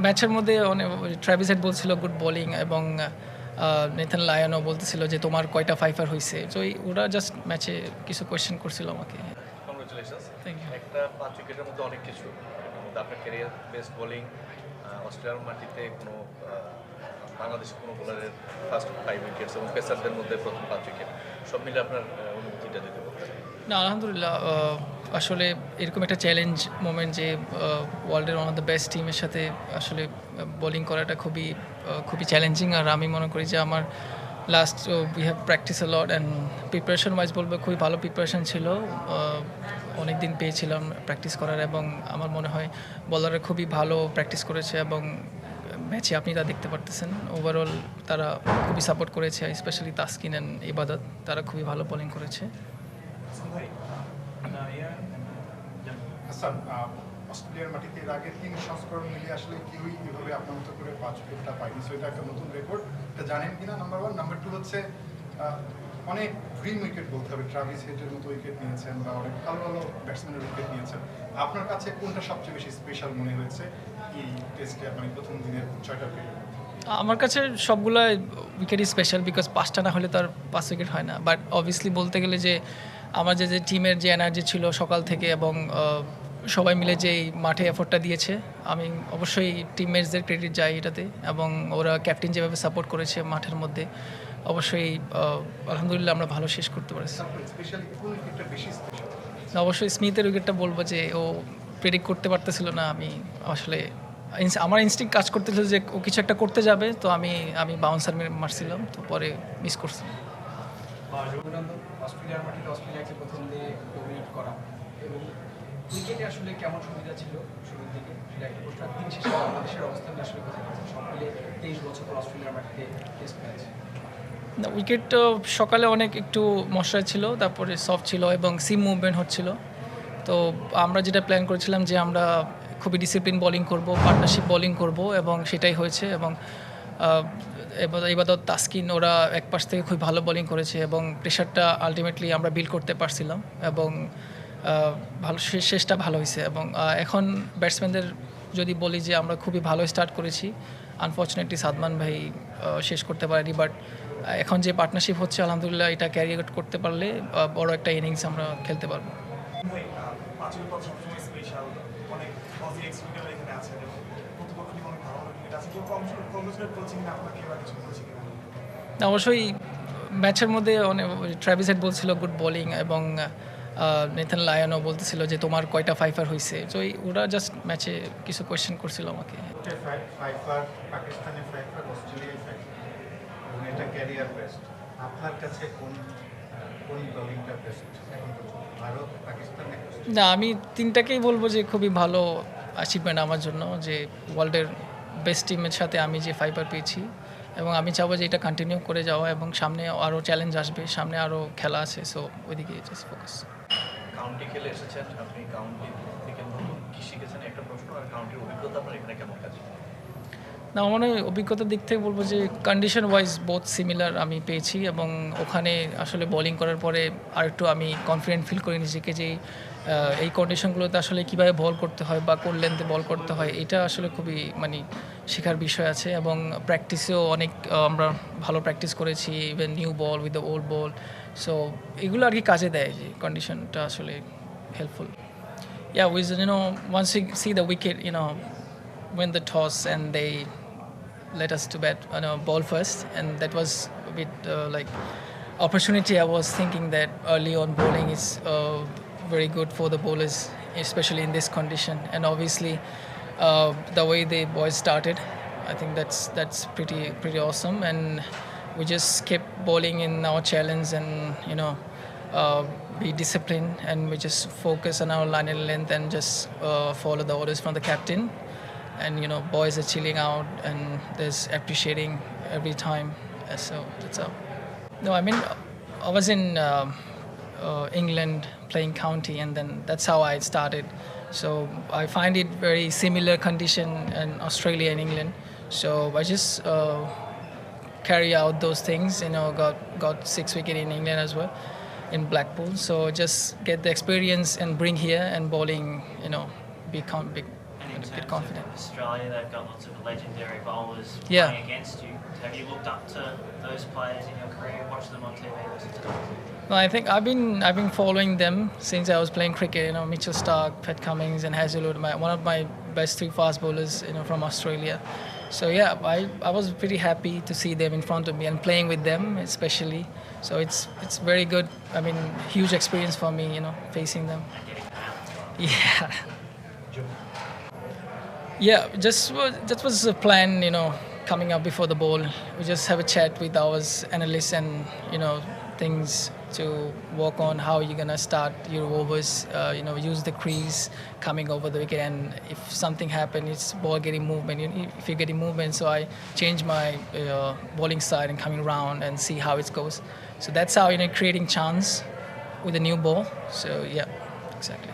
ম্যাচের মধ্যে Travis head বলছিল গুড বোলিং এবং নেথান লায়নও বলতেছিল যে তোমার কয়টা ফাইফার হয়েছে। তো ওরা জাস্ট ম্যাচে কিছু কোয়েশ্চেন করছিল আমাকে। কংগ্রেচুলেশনস। Thank you. একটা ৫ উইকেটের মধ্যে অনেক কিছু। এটার মধ্যে আপনার ক্যারিয়ার বেস্ট বোলিং, অস্ট্রেলিয়ার মাটিতে কোনো বাংলাদেশের কোনো বোলারের ফার্স্ট 5 উইকেটস এবং পেসারদের মধ্যে প্রথম ৫ উইকেট। সব মিলে আপনার অনুভূতিটা যদি বলতেন। না, আলহামদুলিল্লাহ, আসলে এরকম একটা চ্যালেঞ্জ মোমেন্ট যে ওয়ার্ল্ডের ওয়ান অফ দ্য বেস্ট টিমের সাথে আসলে বোলিং করাটা খুবই চ্যালেঞ্জিং। আর আমি মনে করি যে আমার last we have practice a lot and preparation wise বলবো খুবই ভালো প্রিপারেশন ছিল। অনেক দিন পেয়েছিলাম প্র্যাকটিস করার এবং আমার মনে হয় বলাররা খুবই ভালো প্র্যাকটিস করেছে এবং ম্যাচে আপনি তা দেখতে পারতেছেন। ওভারঅল তারা খুবই সাপোর্ট করেছে, স্পেশালি তাসকিন অ্যান্ড ইবাদত, তারা খুবই ভালো বোলিং করেছে। হাসান, অস্ট্রেলিয়ার মাটিতে এর আগের ৩ সংস্করণ মিলিয়ে আসলে কেউই এভাবে আপনার মতো করে ৫ উইকেটটা পায়নি। সো এটা একটা নতুন রেকর্ড, এটা জানেন কিনা নাম্বার 1। নাম্বার 2 হচ্ছে অনেক ড্রিম উইকেট বলতে হবে, ট্রাভিস হেডের মতো উইকেট নিয়েছেন বা অনেক ভালো ভালো ব্যাটসম্যানের উইকেট নিয়েছেন। আপনার কাছে কোনটা সবচেয়ে বেশি স্পেশাল মনে হয়েছে এই টেস্টে, মানে প্রথম দিনের ৬টা উইকেট? আমার কাছে সবগুলো উইকেটই স্পেশাল, বিকজ 5টা না হলে তার 5 উইকেট হয় না। বাট অবভিয়াসলি বলতে গেলে যে আমার যে টিমের যে এনার্জি ছিল সকাল থেকে এবং সবাই মিলে যে মাঠে এফোর্টটা দিয়েছে, আমি অবশ্যই টিমমেটসদের ক্রেডিট যাই এটাতে। এবং ওরা ক্যাপ্টেন যেভাবে সাপোর্ট করেছে মাঠের মধ্যে, অবশ্যই আলহামদুলিল্লাহ আমরা ভালো শেষ করতে পারছি। স্পেশালি কোন উইকেটটা বেশি স্পেশাল? অবশ্যই স্মিথের উইকেটটা বলবো, যে ও প্রেডিক্ট করতে পারতেছিল না। আমি আসলে আমার ইনস্টিংক্ট কাজ করতেছিল যে ও কিছু একটা করতে যাবে, তো আমি বাউন্সার মারছিলাম, তো পরে মিস করছিলাম। অস্ট্রেলিয়ার মাটিতে অস্ট্রেলিয়াকে প্রথম দিয়ে ডমিনেট করা এবং উইকেটে আসলে কেমন সুবিধা ছিল শুরুর দিকে সেটা একটা প্রশ্ন। দিন শেষে বাংলাদেশের অবস্থান আসলে কোথায় গেছে সব মিলে 23 বছর পর অস্ট্রেলিয়ার মাটিতে টেস্ট ম্যাচ? না, উইকেট সকালে অনেক একটু মশরা ছিল, তারপরে সফট ছিল এবং সিম মুভমেন্ট হচ্ছিল। তো আমরা যেটা প্ল্যান করেছিলাম যে আমরা খুবই ডিসিপ্লিন বোলিং করব, পার্টনারশিপ বোলিং করব, এবং সেটাই হয়েছে। এবং ইবাদত, তাসকিন ওরা এক পাশ থেকে খুব ভালো বোলিং করেছে এবং প্রেশারটা আলটিমেটলি আমরা বিল্ড করতে পারছিলাম এবং ভালো শেষটা ভালো হয়েছে। এবং এখন ব্যাটসম্যানদের যদি বলি যে আমরা খুবই ভালো স্টার্ট করেছি, আনফর্চুনেটলি সাদমান ভাই শেষ করতে পারেনি। বাট এখন যে পার্টনারশিপ হচ্ছে আলহামদুলিল্লাহ, এটা ক্যারি করতে পারলে বড় একটা ইনিংস আমরা খেলতে পারবো। পাঁচের পর সবসময় স্পেশাল, অনেক অজি এক্সপিরিয়েন্স এখানে আছে এবং প্রতিপক্ষ টিম অনেক ভালো ভালো ক্রিকেট আছে। কেউ কংগ্রেচুলেট করছি কিনা আপনাকে বা কিছু বলছি কিনা? অবশ্যই ম্যাচের মধ্যে ট্র্যাভিস হেড বলছিল গুড বোলিং এবং নেথান লায়নও বলতেছিল যে তোমার কয়টা ফাইফার হয়েছে। তো ওরা জাস্ট ম্যাচে কিছু কোয়েশ্চেন করছিল আমাকে। ফাইফার, পাকিস্তানের ফাইফার, অস্ট্রেলিয়ার ফাইফার এবং এটা ক্যারিয়ার বেস্ট। আপনার কাছে কোন বোলিংটা বেস্ট এখন পর্যন্ত? ভারত, পাকিস্তান নাকি অস্ট্রেলিয়া? না, আমি তিনটাকেই বলবো যে খুবই ভালো অ্যাচিভমেন্ট আমার জন্য, যে ওয়ার্ল্ডের বেস্ট টিমের সাথে আমি যে ফাইবার পেয়েছি। এবং আমি চাবো যে এটা কন্টিনিউ করে যাওয়া, এবং সামনে আরও চ্যালেঞ্জ আসবে, সামনে আরও খেলা আছে, সো ওইদিকে জাস্ট ফোকাস। কাউন্টি খেলে এসেছেন আপনি, কাউন্টি থেকে নতুন কী শিখেছেন একটা প্রশ্ন, আর কাউন্টির অভিজ্ঞতা আপনার এখানে কেমন কাজে? না, আমার মনে হয় অভিজ্ঞতার দিক থেকে বলবো যে কন্ডিশন ওয়াইজ বোথ সিমিলার আমি পেয়েছি। এবং ওখানে আসলে বোলিং করার পরে আরেকটু আমি কনফিডেন্ট ফিল করি নিজেকে, যে এই কন্ডিশনগুলোতে আসলে কীভাবে বল করতে হয় বা কোন লেন্থে বল করতে হয়, এটা আসলে খুবই শেখার বিষয় আছে। এবং প্র্যাকটিসেও অনেক আমরা ভালো প্র্যাকটিস করেছি, even new ball with the old ball. So এগুলো আর কি কাজে দেয়, যে কন্ডিশনটা আসলে helpful. Yeah, once you see the wicket, win the toss and they let us to bat, ball first, and that was a bit opportunity. I was thinking that early on bowling is very good for the bowlers, especially in this condition. And obviously, the way the boys started, I think that's pretty awesome. And we just kept bowling in our challenge, and be disciplined, and we just focus on our line and length and just follow the orders from the captain. And boys are chilling out and there's appreciating every time. So that's up. No, I mean, I was in England playing county, and then that's how I started. So I find it very similar condition in Australia and England. So I just carry out those things. Got 6 wicket in England as well, in Blackpool. So just get the experience and bring here, and bowling, big and terms get of confident. Australia, they've got lots of legendary bowlers Yeah. playing against you. Have you looked up to those players in your career? Watched them on TV, listened to them? No, I think I've been following them since I was playing cricket. You know, Mitchell Starc, Pat Cummins, and Hazlewood, one of my best three fast bowlers. You know, from Australia. So yeah, I was pretty happy to see them in front of me and playing with them, especially. So it's very good. I mean, huge experience for me. You know, facing them. And getting around as well. Yeah. Yeah, that was the plan, you know, coming up before the ball. We just have a chat with our analysts and, you know, things to work on how you're gonna start your overs. You know, use the crease coming over the wicket, and if something happens, it's ball getting movement. If you're getting movement, so I change my bowling side and coming around and see how it goes. So that's how, you know, creating chance with a new ball. So yeah, exactly.